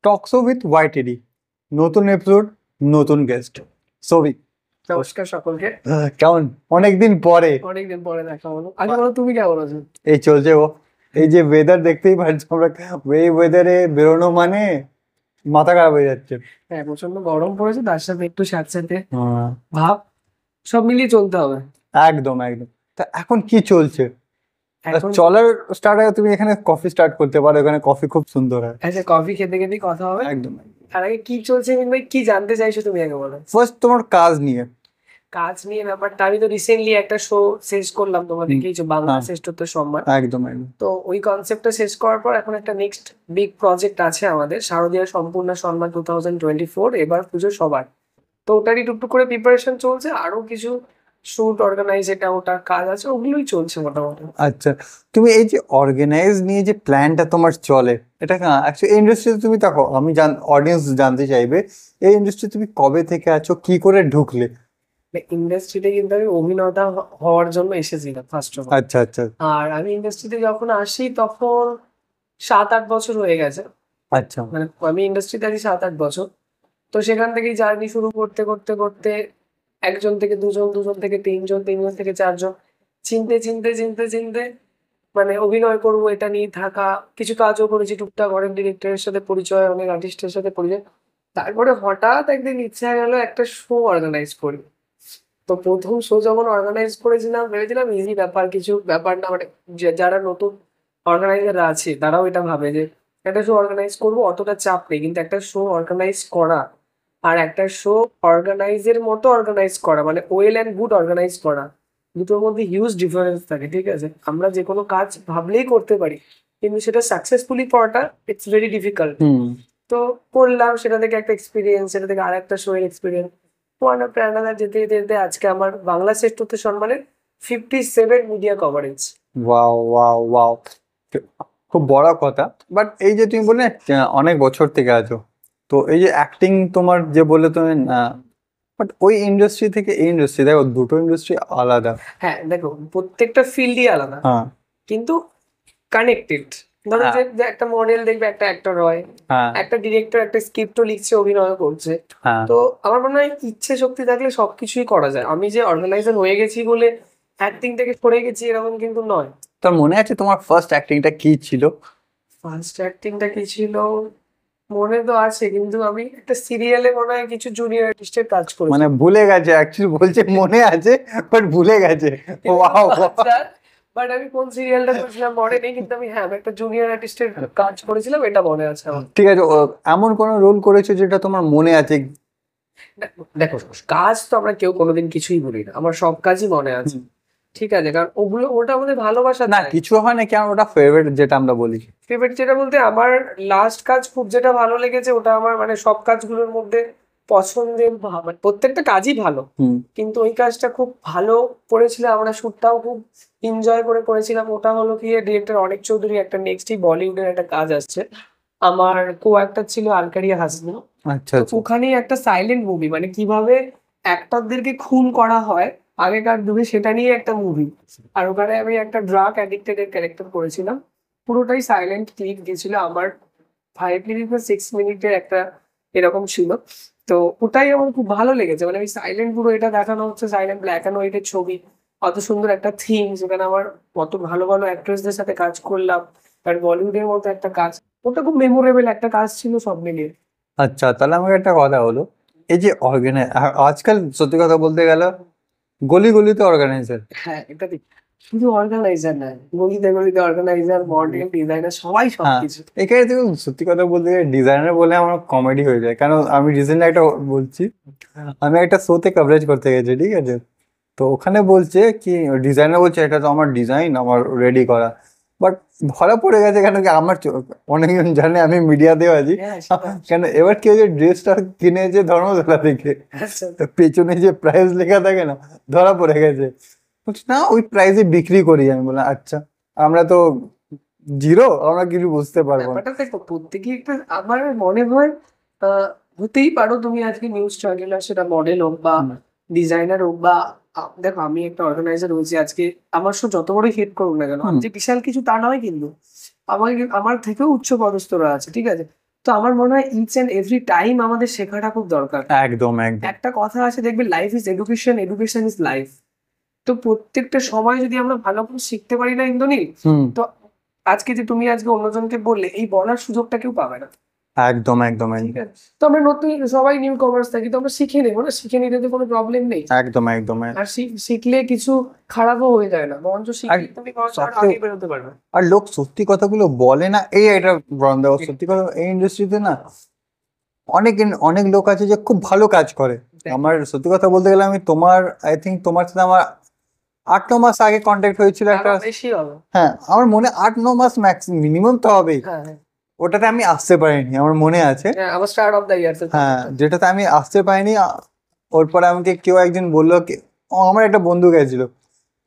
Talk show with ওয়াইটিডি, নতুন episode, নতুন guest. Souvik, নমস্কার সকলকে। কেমন? অনেকদিন পরে। অনেকদিন পরে দেখা হলো। আগে বলো, তুমি কেমন আছো? এই চলছে ও। এই যে ওয়েদার দেখতেই পাচ্ছ আমরা, এই ওয়েদারে বেরোনো মানে মাথা খারাপ হয়ে যাচ্ছে। হ্যাঁ, প্রচন্ড গরম পড়েছে, তার সাথে একটু স্যাঁতস্যাঁতে ভাব, সব মিলিয়ে চলতে হবে। একদম একদম। তা এখন কি চলছে? এখন চলার স্টার্ট আগে তুমি এখানে কফি স্টার্ট করতে পারো, এখানে কফি খুব সুন্দর হয়। আচ্ছা, কফি খেতে খেতেই কথা হবে। একদম। তার আগে কি চলছে মিন ভাই, কি জানতে চাইছো তুমি আগে বলো। ফার্স্ট তোমার কাজ নিয়ে। কাজ নিয়ে ব্যাপারটা, আমি তো রিসেন্টলি একটা শো শেষ করলাম, তোমাদের কিছু বাংলা হ্যাঁ। শ্রেষ্ঠত্ব সম্মান। একদম একদম। তো ওই কনসেপ্টটা শেষ করার পর এখন একটা নেক্সট বিগ প্রজেক্ট আছে আমাদের, শারদীয়া সম্পূর্ণ সম্মান 2024, এবার পুজো সবার। তো ওটারই টুকটুক করে প্রিপারেশন চলছে, আরো কিছু শুট অর্গানাইজ এটা ওটা কাজ আছে, ওগুলোই চলছে মোটামুটি। আচ্ছা, তুমি এই যে অর্গানাইজ নিয়ে যে প্ল্যানটা তোমার চলে, এটা অ্যাকচুয়ালি এই ইন্ডাস্ট্রিতে তুমি দেখো, আমি অডিয়েন্স জানতে চাইবে এই ইন্ডাস্ট্রি তুমি কবে থেকে আছো, কি করে ঢুকলে? ইন্ডাস্ট্রিতে কিন্তু আমি অভিনেতা হওয়ার জন্য এসেছিলাম ফার্স্ট অফ অল। আচ্ছা আচ্ছা আর আমি ইন্ডাস্ট্রিতে যখন আসি তখন 7-8 বছর হয়ে গেছে। আচ্ছা। মানে আমি ইন্ডাস্ট্রিতে আছি 7-8 বছর। তো সেখান থেকেই জার্নি শুরু করতে করতে করতে একজন থেকে দুজন, দুজন থেকে তিনজন, তিনজন থেকে চারজন, চিনতে চিনতে চিনতে চিনতে মানে অভিনয় করবো এটা নিয়ে থাকা, কিছু কাজও করেছি টুকটাক, অনেক ডিরেক্টরের সাথে পরিচয়, অনেক আর্টিস্টের সাথে পরিচয়। তারপরে হঠাৎ একদিন ইচ্ছা গেল একটা শো অর্গানাইজ করি। তো প্রথম শো যখন অর্গানাইজ করেছিলাম ভেবেছিলাম ইজি ব্যাপার, কিছু ব্যাপার না, মানে যারা নতুন অর্গানাইজাররা আছে তারাও এটা ভাবে যে একটা শো অর্গানাইজ করবো, অতটা চাপ নেই। কিন্তু একটা শো অর্গানাইজ করা আর একটা শো অর্গানাইজের মতো অর্গানাইজ করা, মানে ওয়েল অ্যান্ড গুড অর্গানাইজ করা, দুটোর মধ্যে হিউজ ডিফারেন্স থাকে। ঠিক আছে, আমরা যে কোনো কাজ ভাবলেই করতে পারি, কিন্তু সেটা সাকসেসফুলি করাটা ইটস ভেরি ডিফিকাল্ট। তো করলাম, সেটা থেকে একটা এক্সপিরিয়েন্স, সেটা থেকে আর একটা শো এর এক্সপিরিয়েন্স, ওয়ান আফটার অ্যানাদার যেতে যেতে যেতে আজকে আমার বাংলা শ্রেষ্ঠত্ব সম্মানের 57 media coverage. Wow wow wow, খুব বড় কথা। বাট এই যে তুমি বললে অনেক বছর থেকে আছো, তো এই যে অ্যাক্টিং তোমার যে বললে তুমি, বাট ওই ইন্ডাস্ট্রি থেকে এই ইন্ডাস্ট্রি, দেখো দুটো ইন্ডাস্ট্রি আলাদা। হ্যাঁ দেখো, প্রত্যেকটা ফিল্ডই আলাদা, হ্যাঁ কিন্তু কানেক্টেড। ধরো হ্যাঁ যে একটা মডেল দেখবে একটা অ্যাক্টর হয়, হ্যাঁ একটা ডিরেক্টর একটা স্ক্রিপ্টও লিখছে, অভিনয় করছে। হ্যাঁ। তো আমার মনে হয় ইচ্ছে শক্তি থাকলে সবকিছুই করা যায়। আমি যে অর্গানাইজার হয়ে গেছি বলে অ্যাক্টিং থেকে সরে গেছি এরকম কিন্তু নয়। তোর মনে আছে তোমার ফার্স্ট অ্যাক্টিংটা কি ছিল? ফার্স্ট অ্যাক্টিংটা কি ছিল মনে তো আছে, কিন্তু আমি একটা সিরিয়ালে মনে হয় কিছু জুনিয়র আর্টিস্টের কাজ করেছি। মানে ভুলে গেছে, অ্যাকচুয়ালি বলছে মনে আছে বাট ভুলে গেছে। ওয়াও। বাট আমি কোন সিরিয়ালটা করেছিলাম মনে নেই, কিন্তু আমি হ্যাঁ আমি একটা জুনিয়র আর্টিস্টের কাজ করেছিলাম, এটা মনে আছে আমার। ঠিক আছে, এমন কোন রোল করেছো যেটা তোমার মনে আছে? দেখো, কাজ তো আমরা কেউ কোনোদিন কিছুই বলি না, আমার সব কাজই মনে আছে। ঠিক আছে, কারণ ওগুলো ওটা আমাদের ভালোবাসা না কিছু হয় না, কেন ওটা ফেভারিট যেটা আমরা বলি। ফেভারিট যেটা বলতে আমার লাস্ট কাজ খুব যেটা ভালো লেগেছে, ওটা আমার মানে সব কাজগুলোর মধ্যে পছন্দের, মানে প্রত্যেকটা কাজই ভালো, কিন্তু ওই কাজটা খুব ভালো করেছিলাম আমরা, শুটটাও খুব এনজয় করে করেছিলাম। ওটা হলো কি, ডিরেক্টর অনেক চৌধুরী, একটা নেক্সটই বলিউডের একটা কাজ আসছে, আমার কো অ্যাক্টর ছিল আলকারিয়া হাসিনা। আচ্ছা তো আচ্ছা। ওখানেই একটা সাইলেন্ট মুভি, মানে কিভাবে অ্যাক্টরদেরকে খুন করা হয় আগেকার যুগে, সেটা নিয়ে একটা মুভি। আর ওখানে আমি একটা ড্রাগ অ্যাডিক্টেড এর ক্যারেক্টার করেছিলাম, পুরোটাই সাইলেন্ট ক্লিপ গেছিল আমার, 5 মিনিট বা 6 মিনিটের একটা এরকম ছিল। তো ওটাই আমার খুব ভালো লেগেছে, মানে আমি সাইলেন্ট, পুরো এটা দেখানো হচ্ছে সাইলেন্ট ব্ল্যাক অ্যান্ড হোয়াইটের ছবি, অত সুন্দর একটা থিম, যেখানে আমার কত ভালো ভালো অ্যাক্ট্রেসদের সাথে কাজ করলাম, আর বলিউডের মতো একটা কাজ, ওটা খুব মেমোরেবল একটা কাজ ছিল সব মিলিয়ে। আচ্ছা, তাহলে আমাকে একটা কথা হলো, এই যে আজকাল সত্যি কথা বলতে গেলে গলি গলিতে অর্গানাইজার। হ্যাঁ, এটা ঠিক। শুধু অর্গানাইজার না, গলিতে গলিতে অর্গানাইজার, মডেল, ডিজাইনার, সবাই হ্যাঁ, সবকিছু। এখানে তুমি সত্যি কথা বলতে গেলে ডিজাইনার বলে আমার কমেডি হয়ে যায়, কারণ আমি রিসেন্টলি একটা বলছি, আমি একটা শোতে কভারেজ করতে গেছি, ঠিক আছে? তো ওখানে বলছে কি, ডিজাইনার বলছে এটা তো আমার ডিজাইন, আমার রেডি করা, বাট ধরা পড়ে গেছে কেন কি আমার অনেকজন জানে আমি মিডিয়াতেও আছি। হ্যাঁ, সেটা। কেন এবার কেউ যে ড্রেসটা কিনেছে ধর্মতলা থেকে, আচ্ছা, পেছনে যে প্রাইস লেখা থাকে না, ধরা পড়ে গেছে। বলছি না ওই প্রাইসে বিক্রি করি। আমি বললাম আচ্ছা, আমরা তো জিরো, আমরা কিছু বুঝতে পারবো না। ব্যাপারটা দেখো, প্রত্যেকেই একটা, আমার মনে হয় হতেই পারো তুমি আজকে নিউজ চ্যানেল, সেটা মডেল হোক বা ডিজাইনার হোক বা দেখো আমি একটা অর্গানাইজার হয়েছি আজকে, আমার শো যত বড় হিট করুক না কেন, আমি যে বিশাল কিছু তা নয়, কিন্তু আমার আমার থেকেও উচ্চ পদস্থরা আছে, ঠিক আছে? তো আমার মনে হয় ইচ এন্ড এভরি টাইম আমাদের শেখাটা খুব দরকার। একদম একদম। একটা কথা আছে দেখবে, life is education, education is life. তো প্রত্যেকটা সময় যদি আমরা ভালো করে শিখতে পারি না ইন্দ্রনীল, হুম, তো আজকে যে তুমি আজকে অন্যজনকে বললে, এই বলার সুযোগটা কেউ পাবে না। একদম একদম ঠিক একদম আছে, তো আমরা নতুন সবাই নিউ কমার্স থাকি, তো আমরা শিখে নেবো না, শিখে নিতে তো কোনো প্রবলেম নেই। একদম একদম। আর শিখলে কিছু খারাপও হয়ে যায় না, বরঞ্চ শিখলে তুমি বরঞ্চ আরো সবচেয়ে- আগে বেরোতে পারবে। আর লোক সত্যি কথাগুলো বলে না, এটা বন্ধ দেখো, সত্যি কথা এই ইন্ডাস্ট্রিতে না অনেক অনেক লোক আছে যে খুব ভালো কাজ করে। আমার সত্যি কথা বলতে গেলে আমি তোমার আই থিঙ্ক তোমার সাথে আমার 8-9 মাস আগে কন্ট্যাক্ট হয়েছিল একটা। আরো বেশি হবে। হ্যাঁ, আমার মনে 8-9 মাস ম্যাক্স মিনিমাম তো হবেই। হ্যাঁ হ্যাঁ ওটাতে আমি আসতে পারিনি, আমার মনে আছে। হ্যাঁ, আমার স্টার্ট অফ দ্য ইয়ার। হ্যাঁ, যেটাতে আমি আসতে পারিনি। ওর পরে আমাকে কেউ একজন বললো কি, আমার একটা বন্ধু গেছিল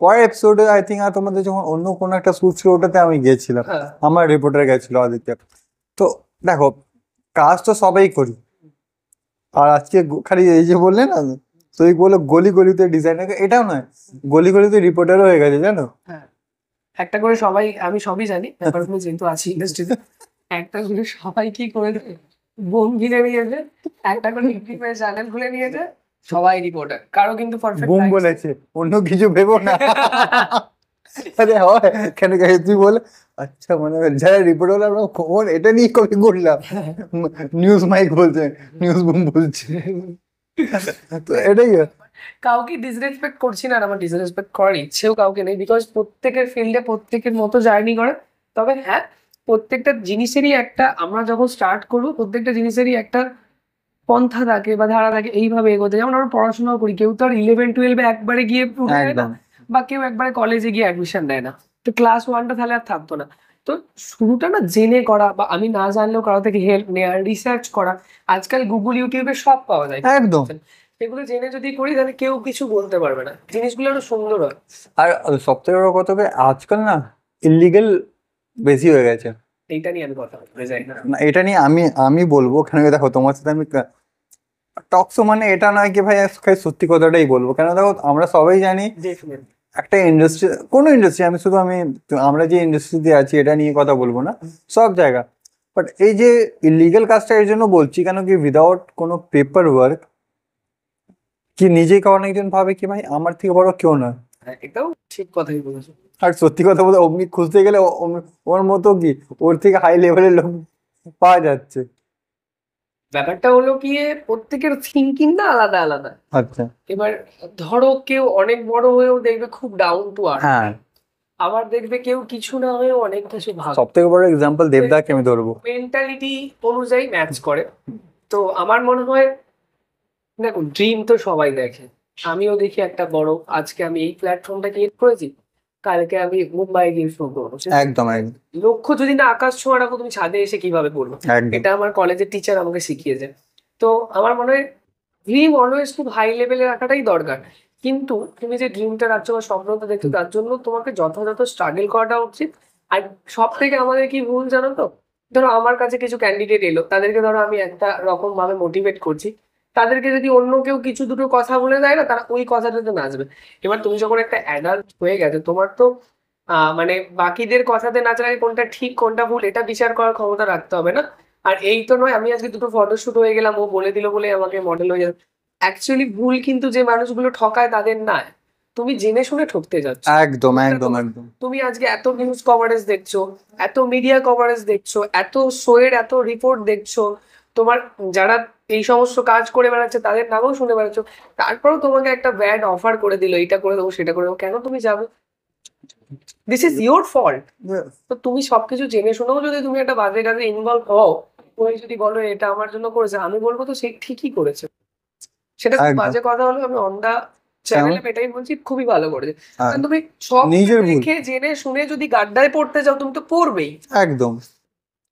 পরের এপিসোডে আই থিঙ্ক, আর তোমাদের যখন অন্য কোনো একটা শুট ছিল ওটাতে আমি গেছিলাম, হ্যাঁ আমার রিপোর্টার গেছিল আদিত্য। তো দেখো, কাজ তো সবাই করি, আর আজকে খালি এই যে বললে না, তুই বললো গলি গলিতে ডিজাইনার, এটাও নয়, গলি গলিতে রিপোর্টারও হয়ে গেছে জানো। হ্যাঁ, একটা করে সবাই, আমি সবই জানি ব্যাপারগুলো যেহেতু আছি ইন্ডাস্ট্রিতে, একটা করে সবাই কি করে দেবে, বোম কিনে নিয়েছে, একটা করে ইউটিউবের চ্যানেল খুলে নিয়েছে, সবাই রিপোর্টার, কারো কিন্তু পারফেক্ট বুম বলেছে, অন্য কিছু ভেবো না। আরে হয় কেন, তুই বলে আচ্ছা, মানে যারা রিপোর্ট হলো আমরা খবর এটা নিয়ে কপি করলাম, নিউজ মাইক বলছে, নিউজ বুম বলছে, তো এটাই কাউকে ডিসরেসপেক্ট করছি না, আর আমার ডিসরেসপেক্ট করার ইচ্ছেও কাউকে নেই, বিকজ প্রত্যেকের ফিল্ডে প্রত্যেকের মতো জার্নি করে। তবে হ্যাঁ, প্রত্যেকটা জিনিসেরই একটা, আমরা যখন স্টার্ট করবো প্রত্যেকটা জিনিসেরই একটা পন্থা থাকে বা ধারা থাকে, এইভাবে এগোতে। যেমন আমরা পড়াশোনাও করি, কেউ তো আর 11-12 একবারে গিয়ে উঠে যায় না, একদম বা কেউ একবারে কলেজে গিয়ে অ্যাডমিশন দেয় না। তো ক্লাস 1টা তাহলে আর থাকতো না। তো শুরুটা না জেনে করা, বা আমি না জানলেও কারো থেকে হেল্প নেওয়া, রিসার্চ করা। আজকাল গুগল ইউটিউবে সব পাওয়া যায়, একদম। এগুলো জেনে যদি করি তাহলে কেউ কিছু বলতে পারবে না, জিনিসগুলো আরো সুন্দর হয়। আর সবথেকে বড় কথা হবে আজকাল না ইলিগেল বেশি হয়ে গেছে। এইটা নিয়ে আমি কথা বলতে চাই না। না, এটা নিয়ে আমি আমি বলবো, কেন কি দেখো তোমার সাথে আমি টকশো মানে এটা নয় কি ভাই খালি সত্যি কথাটাই বলবো, কেন দেখো আমরা সবাই জানি Definitely. একটা ইন্ডাস্ট্রি, কোনো ইন্ডাস্ট্রি, আমি শুধু আমরা যে ইন্ডাস্ট্রিতে আছি এটা নিয়ে কথা বলবো না, সব জায়গা। বাট এই যে ইলিগাল কাজটা এর জন্য বলছি, কেন কি উইদাউট কোনো পেপার ওয়ার্ক কি নিজেকে অনেকজন ভাবে কি ভাই আমার থেকে বড় কেউ নয়। হ্যাঁ, এটাও ঠিক কথাই বলেছো। আর সত্যি কথা বলতে অমনি খুঁজতে গেলে ওর মতো কি ওর থেকে হাই লেভেলের লোক পাওয়া যাচ্ছে। ব্যাপারটা হলো কি, প্রত্যেকের থিঙ্কিং না আলাদা আলাদা। আচ্ছা, এবার ধরো কেউ অনেক বড় হয়েও দেখবে খুব ডাউন টু আর্থ, হ্যাঁ, আবার দেখবে কেউ কিছু না হয়েও অনেক কিছু ভাবে, সব থেকে বড় এক্সাম্পল দেবদাকে আমি ধরবো। মেন্টালিটি অনুযায়ী ম্যাচ করে। তো আমার মনে হয়, দেখো ড্রিম তো সবাই দেখে, আমিও দেখি একটা বড়, আজকে আমি এই প্ল্যাটফর্মটা ক্রিয়েট করেছি, কালকে আমি মুম্বাই গিয়ে শো করবো। একদম একদম লক্ষ্য যদি না আকাশ ছোঁয়া রাখো, তুমি ছাদে এসে কিভাবে করবে? একদম এটা আমার কলেজের টিচার আমাকে শিখিয়েছে। তো আমার মনে হয় ড্রিম অলওয়েজ খুব হাই লেভেলে রাখাটাই দরকার, কিন্তু তুমি যে ড্রিমটা রাখছো বা স্বপ্নটা দেখছো, তার জন্য তোমাকে যথাযথ স্ট্রাগল করাটা উচিত। আর সব থেকে আমাদের কি ভুল জানো তো, ধরো আমার কাছে কিছু ক্যান্ডিডেট এলো, তাদেরকে ধরো আমি একটা রকম ভাবে মোটিভেট করছি, তাদেরকে যদি অন্য কেউ কিছু দুটো কথা বলে দেয় না, তারা ওই কথাটাতে নাচবে। এবার তুমি যখন একটা অ্যাডাল্ট হয়ে গেছো, তোমার তো মানে বাকিদের কথাতে নাচার আগে কোনটা ঠিক কোনটা ভুল এটা বিচার করার ক্ষমতা রাখতে হবে না। আর এই তো নয় আমি আজকে দুটো ফটোশুট হয়ে গেলাম, ও বলে দিল বলে আমাকে মডেল হয়ে যাবে। অ্যাকচুয়ালি ভুল কিন্তু যে মানুষগুলো ঠকায় তাদের না, তুমি জেনে শুনে ঠকতে যাচ্ছ। একদম একদম একদম তুমি আজকে এত নিউজ কভারেজ দেখছো, এত মিডিয়া কভারেজ দেখছো, এত শো এর এত রিপোর্ট দেখছো, তোমার যারা এই সমস্ত কাজ করে বেড়াচ্ছে তাদের নামও শুনে বেড়াচ্ছ, তারপরেও তোমাকে একটা ব্যাড অফার করে দিল, এটা করে দেবো সেটা করে দেবো, কেন তুমি যাবে? This is your fault. তো তুমি সবকিছু জেনে শুনেও যদি তুমি একটা বাজে কাজে ইনভলভ হও, তুমি যদি বলো এটা আমার জন্য করেছে, আমি বলবো তো সে ঠিকই করেছে। সেটা খুব একদম। বাজে কথা হলো, আমি অন দা চ্যানেলে এটাই বলছি, খুবই ভালো করেছে। হ্যাঁ, কারণ তুমি সব নিজের ভুল। দেখে জেনে শুনে যদি গাড্ডায় পড়তে যাও, তুমি তো পড়বেই। একদম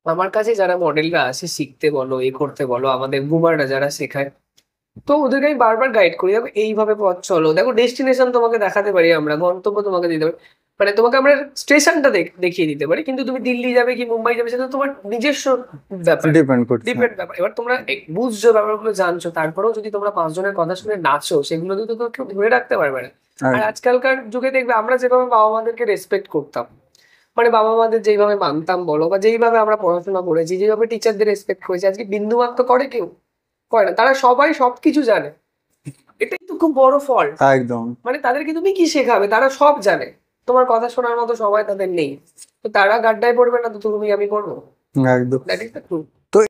আমার কাছে যারা মডেলরা আসে শিখতে বলো, এ করতে বলো, আমাদের বুমাররা যারা শেখায়, তো ওদেরকে আমি বারবার গাইড করি, দেখো এইভাবে পথ চলো, দেখো ডেস্টিনেশন তোমাকে দেখাতে পারি, আমরা গন্তব্য তোমাকে দিতে পারি, মানে তোমাকে আমরা স্টেশনটা দেখিয়ে দিতে পারি, কিন্তু তুমি দিল্লি যাবে কি মুম্বাই যাবে সেটা তোমার নিজস্ব ব্যাপার, ডিপেন্ড করছে। ডিপেন্ড ব্যাপার। এবার তোমরা বুঝছো ব্যাপারগুলো, জানছো, তারপরেও যদি তোমরা 5 জনের কথা শুনে নাচো, সেগুলো তো কেউ ধরে রাখতে পারবে না। আর আজকালকার যুগে দেখবে আমরা যেভাবে বাবা মাদেরকে রেসপেক্ট করতাম, মানে বাবা মাদের যেইভাবে মানতাম বলো, বা যেইভাবে আমরা পড়াশোনা করেছি, যেভাবে টিচারদের রেসপেক্ট করেছি, আজকে বিন্দুমাত্র করে কেউ? করে না। তারা সবাই সবকিছু জানে, এটাই তো খুব বড় ফল্ট। একদম। মানে তাদেরকে তুমি কি শেখাবে? তারা সব জানে, তোমার কথা শোনার মতো সময় তাদের নেই। তো তারা গাড্ডায় পড়বে না তো তুমি আমি পড়বো? একদম। That is the truth.